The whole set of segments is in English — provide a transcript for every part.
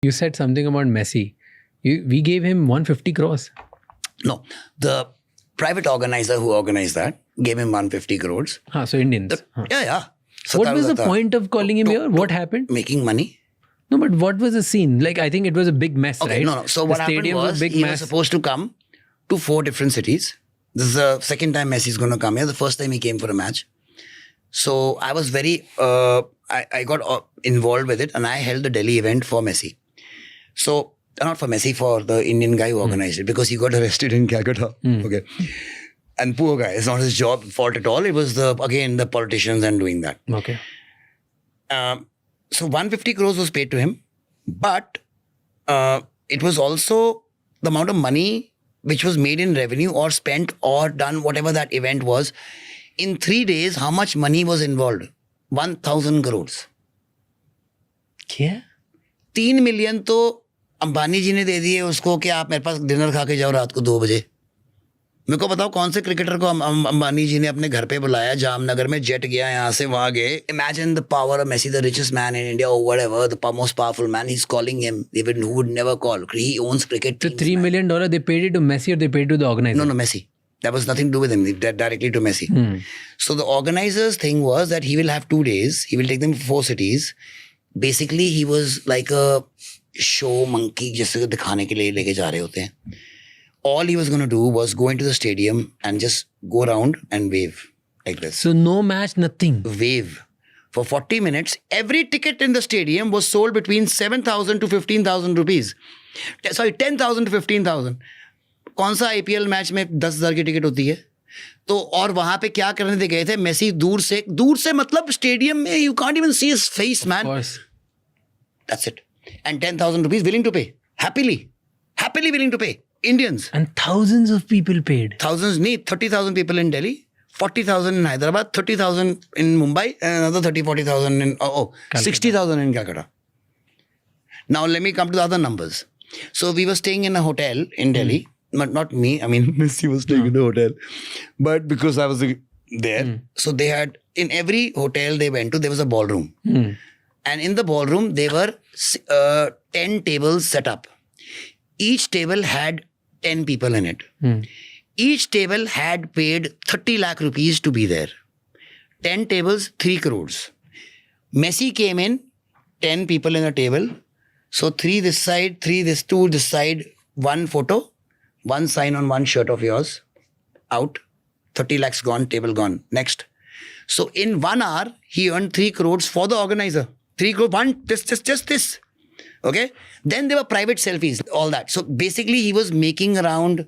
You said something about Messi. We gave him 150 crores. No, the private organizer who organized that gave him 150 crores. So Indians. Yeah. What was the point of calling him here? What happened? Making money. No, but what was the scene? Like, I think it was a big mess, Okay, right? No. So what happened was big he mess. was supposed to come to 4 different cities. This is the second time Messi is going to come here. The first time he came for a match. So I was very, I got involved with it and I held the Delhi event for Messi. So, not for Messi, for the Indian guy who organized it, because he got arrested in Calcutta. Okay. And poor guy, it's not his fault at all. It was the politicians and doing that. Okay. So 150 crores was paid to him, but it was also the amount of money which was made in revenue or spent or done, whatever that event was. In 3 days, how much money was involved? 1,000 crores. क्या? 3 million तो अंबानी जी ने दे दिए उसको कि आप मेरे पास dinner खा के जाओ रात को 2 बजे. मेरे को बताओ कौन से क्रिकेटर को अंबानी जी ने अपने घर पे बुलाया, जामनगर में जेट गया, यहाँ से वहां गए. Imagine the power of Messi, the richest man in India or whatever, the most powerful man. He's calling him, even who would never call. He owns cricket. So $3 million, they paid it to Messi or they paid it to the organizer? No, Messi. That was nothing to do with him. Directly to Messi. So the organizer's thing was that he will have 2 days. He will take them to 4 cities. Basically, he was like a show monkey, जैसे दिखाने के लिए लेके जा रहे होते हैं. All he was going to do was go into the stadium and just go around and wave like this. So no match, nothing. Wave. For 40 minutes, every ticket in the stadium was sold between 7,000 to 15,000 rupees. Sorry, 10,000 to 15,000. कौन सा IPL match में 10,000 की ticket होती है? तो और वहां पे क्या करने दे गए थे? मेसी दूर से मतलब स्टेडियम में you can't even see his face, man. Of course. That's it. And 10,000 rupees willing to pay. Happily willing to pay. Indians. And thousands of people paid. Thousands, 30,000 people in Delhi, 40,000 in Hyderabad, 30,000 in Mumbai, and another 40,000 in, 60,000 in Calcutta. Now let me come to the other numbers. So we were staying in a hotel in Delhi. Not me, I mean, Messi was staying in a hotel. But because I was there, so they had, in every hotel they went to, there was a ballroom. And in the ballroom, there were 10 tables set up. Each table had 10 people in it. Each table had paid 30 lakh rupees to be there. 10 tables, 3 crores. Messi came in, 10 people in a table. So 3 this side, 3 this, 2 this side, 1 photo, 1 sign on 1 shirt of yours, out, 30 lakhs gone, table gone. Next. So in 1 hour, he earned 3 crores for the organizer. 3 crores, just this. Okay. Then there were private selfies, all that. So basically he was making around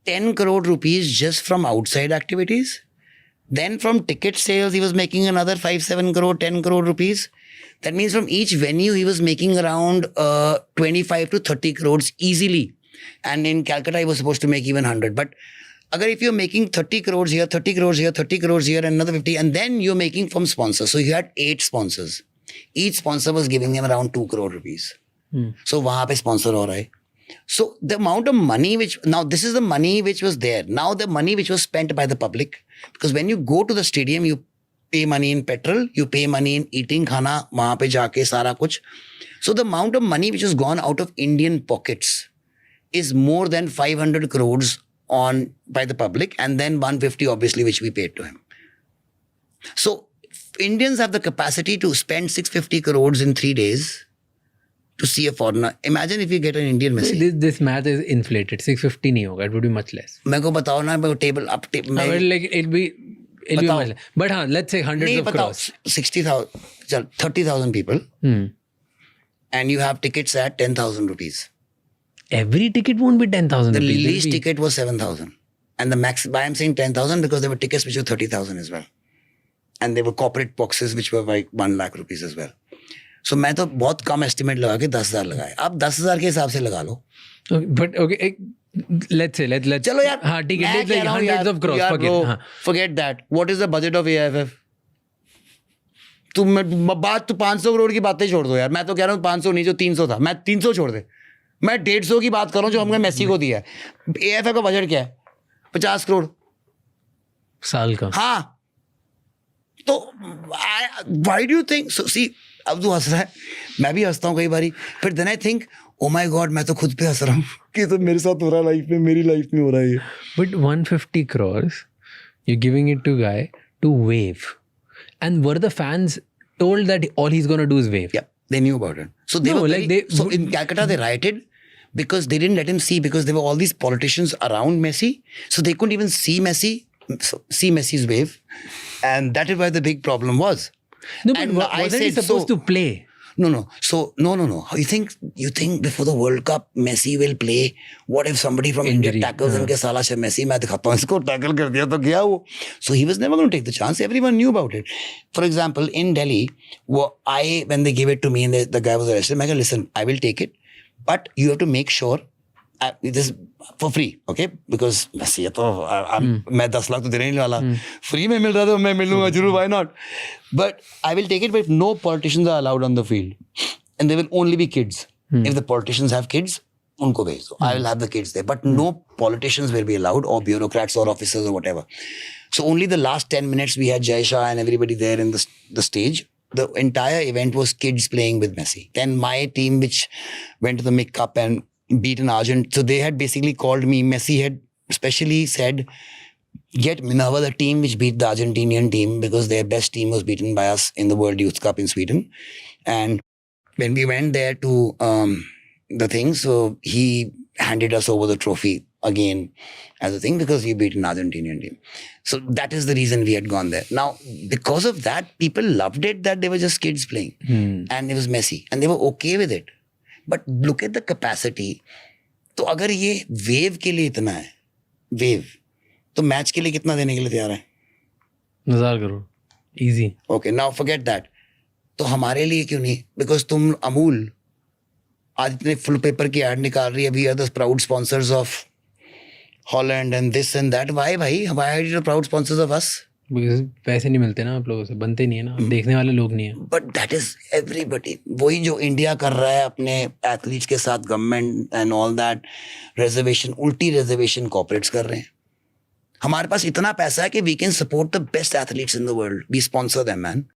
10 crore rupees just from outside activities. Then from ticket sales, he was making another 5-7 crore, 10 crore rupees. That means from each venue, he was making around 25 to 30 crores easily. And in Calcutta, he was supposed to make even 100. But if you're making 30 crores here, 30 crores here, 30 crores here, and another 50, and then you're making from sponsors. So he had 8 sponsors. Each sponsor was giving him around 2 crore rupees. So वहाँ पे sponsor हो रहा है. So the amount of money now this is the money which was there. Now the money which was spent by the public, because when you go to the stadium, you pay money in petrol, you pay money in eating, खाना वहाँ पे जाके सारा कुछ. So the amount of money which has gone out of Indian pockets is more than 500 crores by the public, and then 150 obviously which we paid to him. So Indians have the capacity to spend 650 crores in 3 days to see a foreigner. Imagine if you get an Indian Messi. This math is inflated. 650 नहीं होगा. It would be much less. मेरे को बताओ ना table up. It'll be much less. But let's say hundreds of crores. 60,000, 30,000 people. And you have tickets at 10,000 rupees. Every ticket won't be 10,000 The rupees. least ticket was 7,000. And the max, why I'm saying 10,000, because there were tickets which were 30,000 as well. And there were corporate boxes which were like 1 lakh rupees as well. So मैं तो बहुत कम estimate लगा के 10,000 लगाए. आप 10,000 के हिसाब से लगा लो. But okay, let's say let's. चलो यार. हाँ ठीक है. Like hundreds of crores. Forget that. What is the budget of AIFF? बात तो 500 करोड़ की बातें छोड़ दो यार. मैं तो कह रहा हूँ 500 नहीं, जो 300 था. मैं 300 छोड़ दे. मैं 150 की बात कर रहा हूँ जो हमने मेसी को दिया है. AIFF का बजट क्या है? 50 करोड़ साल का. हाँ. तो why do you think? So see, अब तू हंस रहा है, मैं भी हंसता हूँ कई बारी, फिर then I think oh my God मैं तो खुद पे हंस रहा हूँ कि तो मेरे साथ हो रहा है लाइफ में, मेरी लाइफ में हो रहा है ये. But 150 crores, you're giving it to guy to wave. And were the fans told that all he's going to do is wave? Yeah, they knew about it. So they No, were like so in Calcutta they rioted because they didn't let him see, because there were all these politicians around Messi, so they couldn't even see Messi's wave, and that is why the big problem was. No, but And wasn't he supposed to play? No. So no. You think before the World Cup Messi will play? What if somebody from India tackles him? Ke साला से Messi मैं दिखाता हूँ इसको, tackle कर दिया तो गया वो. So he was never going to take the chance. Everyone knew about it. For example, in Delhi, when they gave it to me and the guy was arrested, I said, listen, I will take it, but you have to make sure this for free, okay? Because Messi है तो मैं 10 लाख तो देने नहीं वाला. Free में मिल रहा तो मैं मिलूंगा जरूर, why not? But I will take it, but no politicians are allowed on the field, and there will only be kids. If the politicians have kids, unko भेज दो. I will have the kids there, but no politicians will be allowed, or bureaucrats or officers or whatever. So only the last 10 minutes we had Jai Shah and everybody there in the stage. The entire event was kids playing with Messi. Then my team, which went to the MIG Cup and beat an Argent, so they had basically called me. Messi had specially said, get Minerva, the team which beat the Argentinian team, because their best team was beaten by us in the World Youth Cup in Sweden. And when we went there to the thing, so he handed us over the trophy again as a thing, because we beat an Argentinian team. So that is the reason we had gone there. Now, because of that, people loved it that they were just kids playing. And it was Messi. And they were okay with it. But look at the capacity. तो अगर ये wave के लिए इतना है, wave, तो match के लिए कितना देने के लिए तैयार है? 1000 crore. Easy. Okay, now forget that. तो हमारे लिए क्यों नहीं? Because तुम अमूल आज इतने फुल पेपर की एड निकाल रही है, we are the proud sponsors of Holland and this and that. Why भाई? Why are you the proud sponsors of us? Because पैसे नहीं मिलते ना आप लोगों से, बनते नहीं है ना, देखने वाले लोग नहीं है. But that is everybody. वही जो इंडिया कर रहा है अपने एथलीट्स के साथ, government and all that, reservation, उल्टी रिजर्वेशन कॉर्पोरेट्स कर रहे हैं. हमारे पास इतना पैसा है कि we can support the best athletes in the world, we sponsor them man.